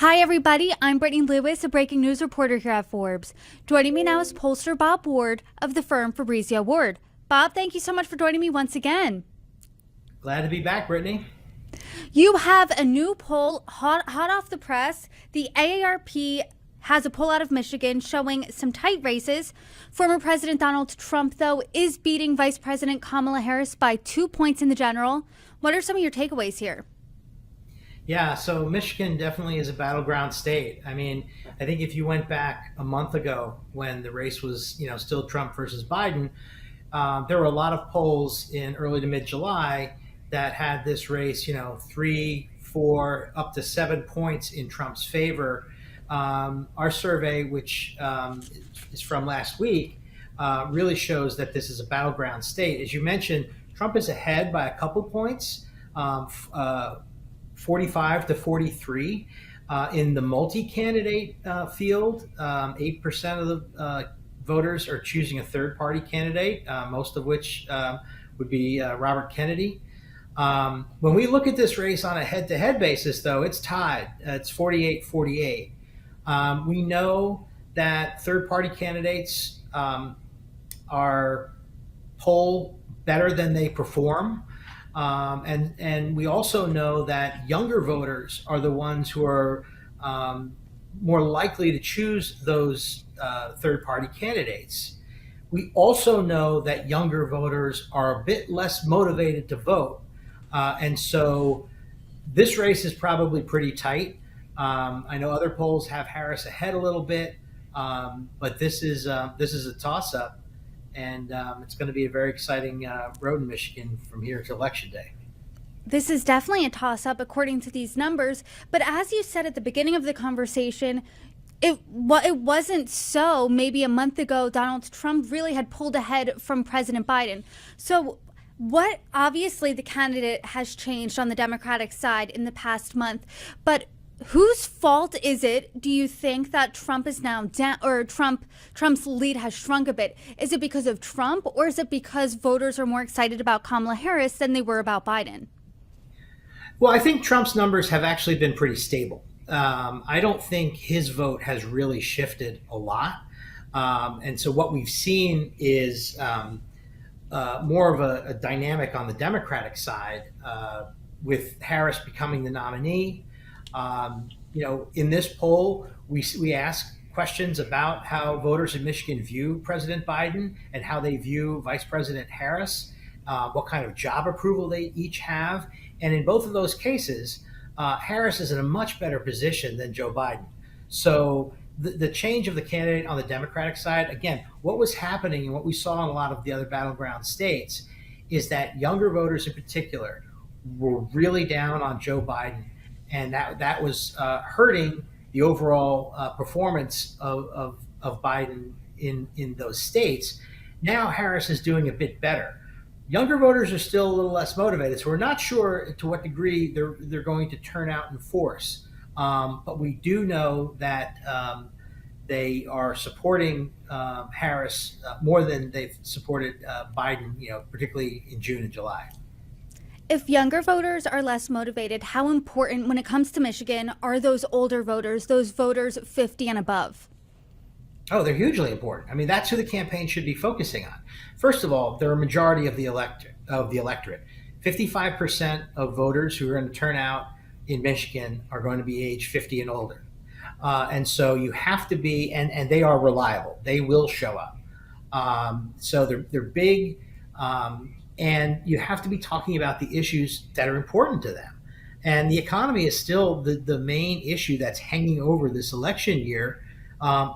Hi, everybody. I'm Brittany Lewis, a breaking news reporter here at Forbes. Joining me now is pollster Bob Ward of the firm Fabrizio Ward. Bob, thank you so much for joining me once again. Glad to be back, Brittany. You have a new poll hot off the press. The AARP has a poll out of Michigan showing some tight races. Former President Donald Trump, though, is beating Vice President Kamala Harris by 2 points in the general. What are some of your takeaways here? Yeah, so Michigan definitely is a battleground state. I mean, I think if you went back a month ago when the race was, still Trump versus Biden, there were a lot of polls in early to mid-July that had this race, 3, 4, up to 7 points in Trump's favor. Our survey, which is from last week, really shows that this is a battleground state. As you mentioned, Trump is ahead by a couple points. 45 to 43 in the multi-candidate field. 8% of the voters are choosing a third-party candidate, most of which would be Robert Kennedy. When we look at this race on a head-to-head basis, though, it's tied. It's 48-48. We know that third-party candidates are poll better than they perform. And we also know that younger voters are the ones who are more likely to choose those third-party candidates. We also know that younger voters are a bit less motivated to vote. And so this race is probably pretty tight. I know other polls have Harris ahead a little bit, but this is a toss-up. And it's going to be a very exciting road in Michigan from here to Election Day. This is definitely a toss-up according to these numbers. But as you said at the beginning of the conversation, it wasn't so. Maybe a month ago, Donald Trump really had pulled ahead from President Biden. So obviously the candidate has changed on the Democratic side in the past month. But whose fault is it, do you think, that Trump is now down, or Trump's lead has shrunk a bit? Is it because of Trump, or is it because voters are more excited about Kamala Harris than they were about Biden? Well, I think Trump's numbers have actually been pretty stable. I don't think his vote has really shifted a lot. And so what we've seen is more of a dynamic on the Democratic side, with Harris becoming the nominee. In this poll, we ask questions about how voters in Michigan view President Biden and how they view Vice President Harris, what kind of job approval they each have. And in both of those cases, Harris is in a much better position than Joe Biden. So the change of the candidate on the Democratic side, again, what was happening and what we saw in a lot of the other battleground states is that younger voters in particular were really down on Joe Biden. And that was hurting the overall performance of Biden in those states. Now Harris is doing a bit better. Younger voters are still a little less motivated, so we're not sure to what degree they're going to turn out in force. But we do know that they are supporting Harris more than they've supported Biden, particularly in June and July. If younger voters are less motivated, how important, when it comes to Michigan, are those older voters, those voters 50 and above? Oh, they're hugely important. I mean, that's who the campaign should be focusing on. First of all, they're a majority of the electorate. 55% of voters who are going to turn out in Michigan are going to be age 50 and older. And so you have to be, and they are reliable. They will show up. So they're big. And you have to be talking about the issues that are important to them. And the economy is still the main issue that's hanging over this election year.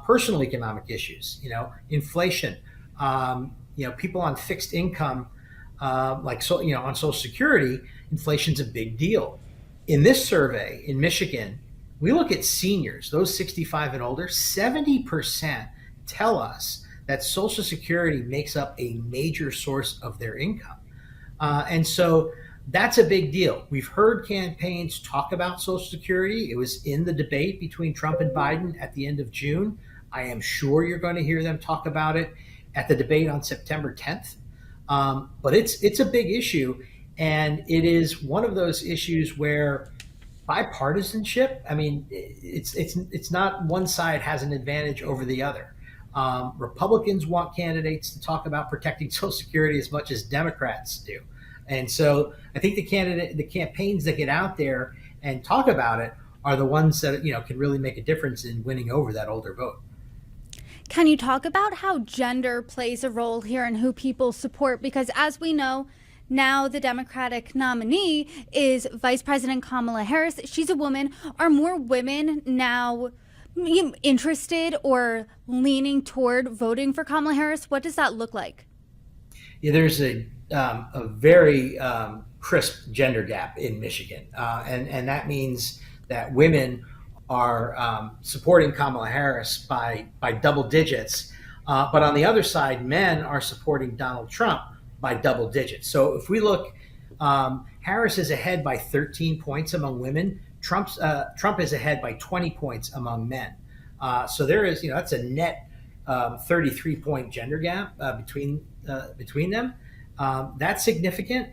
Personal economic issues, inflation, people on fixed income, on Social Security, inflation's a big deal. In this survey in Michigan, we look at seniors, those 65 and older, 70% tell us that Social Security makes up a major source of their income. And so that's a big deal. We've heard campaigns talk about Social Security. It was in the debate between Trump and Biden at the end of June. I am sure you're going to hear them talk about it at the debate on September 10th. But it's a big issue. And it is one of those issues where bipartisanship, I mean, it's not one side has an advantage over the other. Republicans want candidates to talk about protecting Social Security as much as Democrats do, and so I think the campaigns that get out there and talk about it are the ones that can really make a difference in winning over that older vote. Can you talk about how gender plays a role here and who people support? Because as we know, now the Democratic nominee is Vice President Kamala Harris. She's a woman. Are more women now interested or leaning toward voting for Kamala Harris? What does that look like? Yeah, there's a very crisp gender gap in Michigan, and that means that women are supporting Kamala Harris by double digits, but on the other side, men are supporting Donald Trump by double digits. So if we look, Harris is ahead by 13 points among women. Trump is ahead by 20 points among men. So there is, that's a net 33-point gender gap between them. That's significant.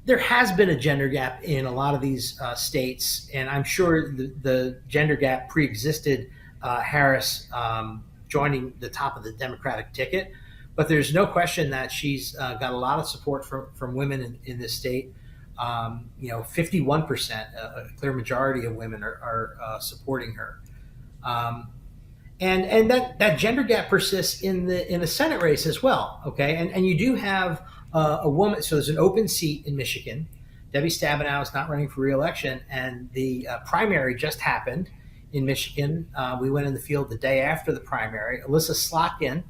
There has been a gender gap in a lot of these states, and I'm sure the gender gap pre-existed Harris joining the top of the Democratic ticket. But there's no question that she's got a lot of support from women in this state. 51%, a clear majority of women are supporting her. And that gender gap persists in the Senate race as well. Okay, and you do have a woman. So there's an open seat in Michigan. Debbie Stabenow is not running for re-election, and the primary just happened in Michigan. We went in the field the day after the primary. Alyssa Slotkin,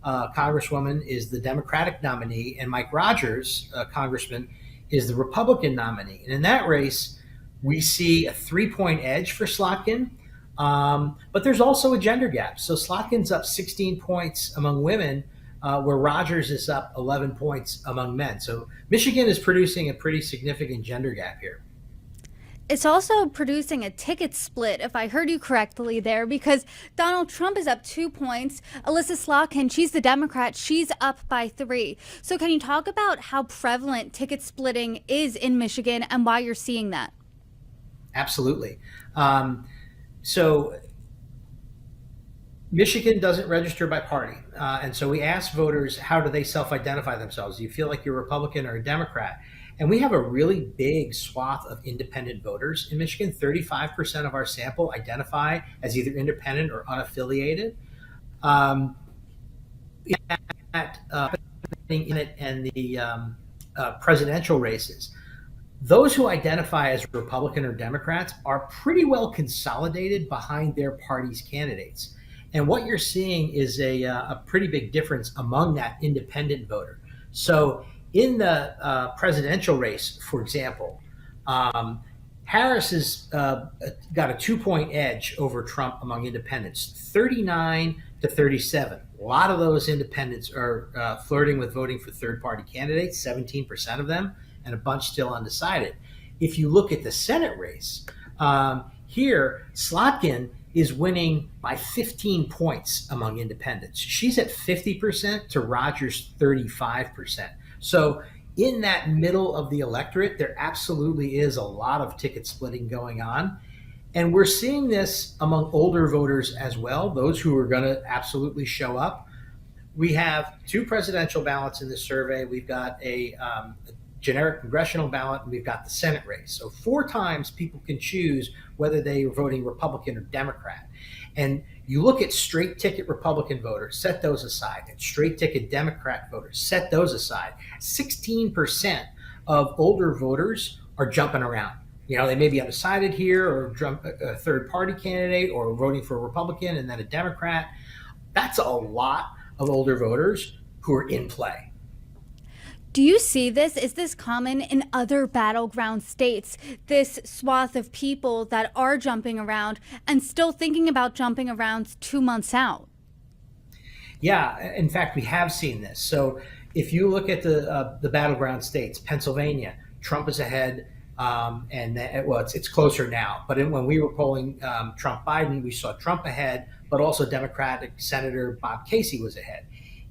Congresswoman, is the Democratic nominee, and Mike Rogers, Congressman, is the Republican nominee. And in that race, we see a 3-point edge for Slotkin. But there's also a gender gap. So Slotkin's up 16 points among women, where Rogers is up 11 points among men. So Michigan is producing a pretty significant gender gap here. It's also producing a ticket split, if I heard you correctly there, because Donald Trump is up 2 points. Alyssa Slotkin, she's the Democrat, she's up by 3. So can you talk about how prevalent ticket splitting is in Michigan and why you're seeing that? Absolutely. So Michigan doesn't register by party. And so we asked voters, how do they self-identify themselves? Do you feel like you're a Republican or a Democrat? And we have a really big swath of independent voters in Michigan. 35% of our sample identify as either independent or unaffiliated. In it and the presidential races, those who identify as Republican or Democrats are pretty well consolidated behind their party's candidates. And what you're seeing is a pretty big difference among that independent voter. So in the presidential race, for example, Harris has got a 2-point edge over Trump among independents, 39 to 37. A lot of those independents are flirting with voting for third-party candidates, 17% of them, and a bunch still undecided. If you look at the Senate race, here, Slotkin is winning by 15 points among independents. She's at 50% to Rogers' 35%. So in that middle of the electorate, there absolutely is a lot of ticket splitting going on. And we're seeing this among older voters as well, those who are going to absolutely show up. We have 2 presidential ballots in this survey. We've got a generic congressional ballot, and we've got the Senate race. So 4 times people can choose whether they are voting Republican or Democrat. And you look at straight ticket Republican voters, set those aside, and straight ticket Democrat voters, set those aside. 16% of older voters are jumping around. They may be undecided here, or a third party candidate, or voting for a Republican and then a Democrat. That's a lot of older voters who are in play. Do you see this? Is this common in other battleground states? This swath of people that are jumping around and still thinking about jumping around 2 months out? Yeah, in fact, we have seen this. So if you look at the battleground states, Pennsylvania, Trump is ahead, it's closer now. But when we were polling Trump-Biden, we saw Trump ahead, but also Democratic Senator Bob Casey was ahead.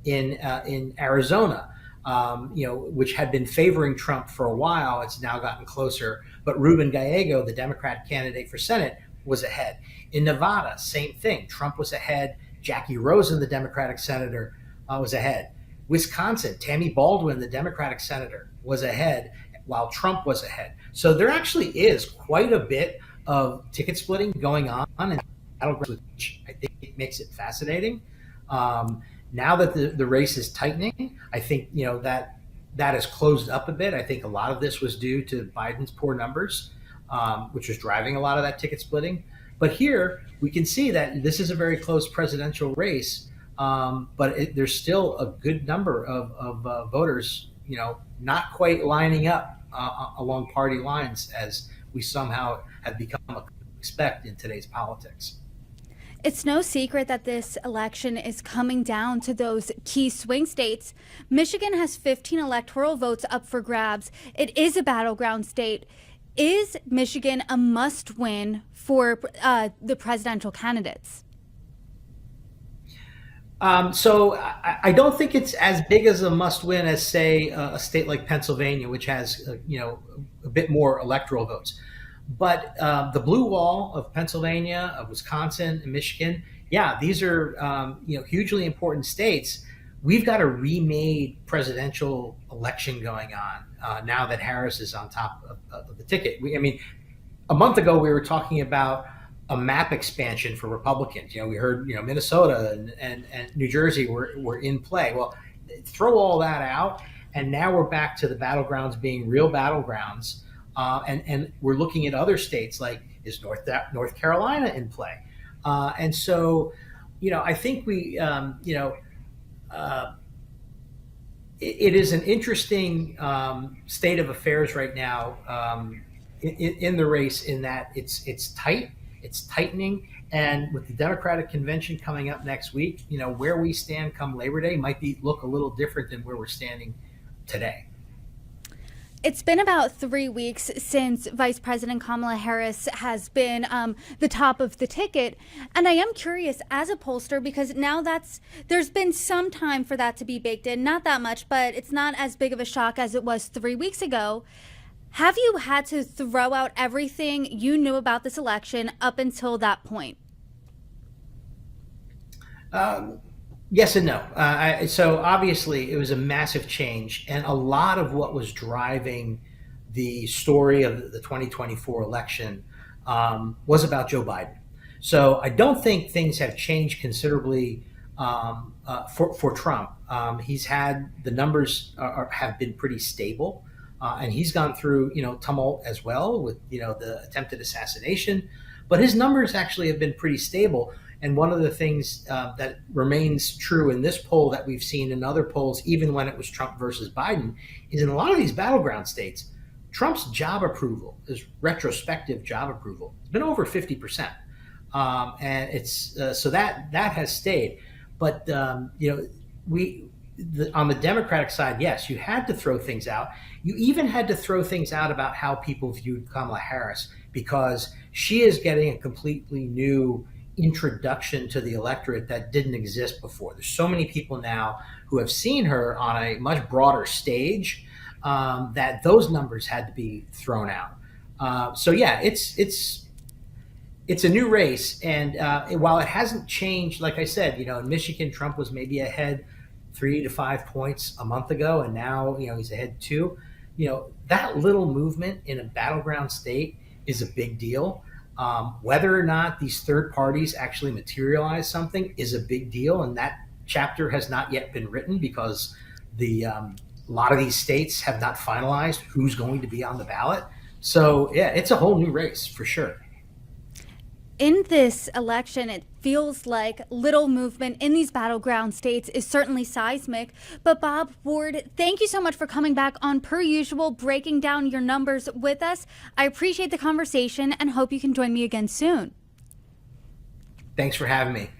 In Arizona, which had been favoring Trump for a while. It's now gotten closer. But Ruben Gallego, the Democrat candidate for Senate, was ahead. In Nevada, same thing. Trump was ahead. Jackie Rosen, the Democratic senator, was ahead. Wisconsin, Tammy Baldwin, the Democratic senator, was ahead while Trump was ahead. So there actually is quite a bit of ticket splitting going on in Battleground, which I think makes it fascinating. Now that the race is tightening, I think that has closed up a bit. I think a lot of this was due to Biden's poor numbers, which was driving a lot of that ticket splitting. But here we can see that this is a very close presidential race, but there's still a good number of voters, not quite lining up along party lines as we somehow have become expect in today's politics. It's no secret that this election is coming down to those key swing states. Michigan has 15 electoral votes up for grabs. It is a battleground state. Is Michigan a must-win for the presidential candidates? So I don't think it's as big as a must-win as, say, a state like Pennsylvania, which has a bit more electoral votes. But the blue wall of Pennsylvania, of Wisconsin, and Michigan, yeah, these are hugely important states. We've got a remade presidential election going on now that Harris is on top of the ticket. A month ago we were talking about a map expansion for Republicans. We heard Minnesota and New Jersey were in play. Well, throw all that out, and now we're back to the battlegrounds being real battlegrounds. And we're looking at other states like, is North Carolina in play? And so, I think it is an interesting state of affairs right now in the race, in that it's tight, it's tightening. And with the Democratic convention coming up next week, where we stand come Labor Day might look a little different than where we're standing today. It's been about 3 weeks since Vice President Kamala Harris has been the top of the ticket. And I am curious as a pollster, because now there's been some time for that to be baked in. Not that much, but it's not as big of a shock as it was 3 weeks ago. Have you had to throw out everything you knew about this election up until that point? Yes and no. So obviously it was a massive change, and a lot of what was driving the story of the 2024 election was about Joe Biden. So I don't think things have changed considerably for Trump. He's had the numbers have been pretty stable, and he's gone through tumult as well with the attempted assassination, but his numbers actually have been pretty stable. And one of the things that remains true in this poll that we've seen in other polls, even when it was Trump versus Biden, is in a lot of these battleground states, Trump's job approval, his retrospective job approval, has been over 50%. And it's so that has stayed. But on the Democratic side, yes, you had to throw things out. You even had to throw things out about how people viewed Kamala Harris, because she is getting a completely new introduction to the electorate that didn't exist before. There's so many people now who have seen her on a much broader stage that those numbers had to be thrown out. So yeah, it's a new race, and while it hasn't changed, like I said, in Michigan, Trump was maybe ahead 3 to 5 points a month ago, and now he's ahead 2. That little movement in a battleground state is a big deal. Whether or not these third parties actually materialize something is a big deal, and that chapter has not yet been written, because a lot of these states have not finalized who's going to be on the ballot. So yeah, it's a whole new race for sure. In this election, it feels like little movement in these battleground states is certainly seismic. But Bob Ward, thank you so much for coming back on, per usual, breaking down your numbers with us. I appreciate the conversation and hope you can join me again soon. Thanks for having me.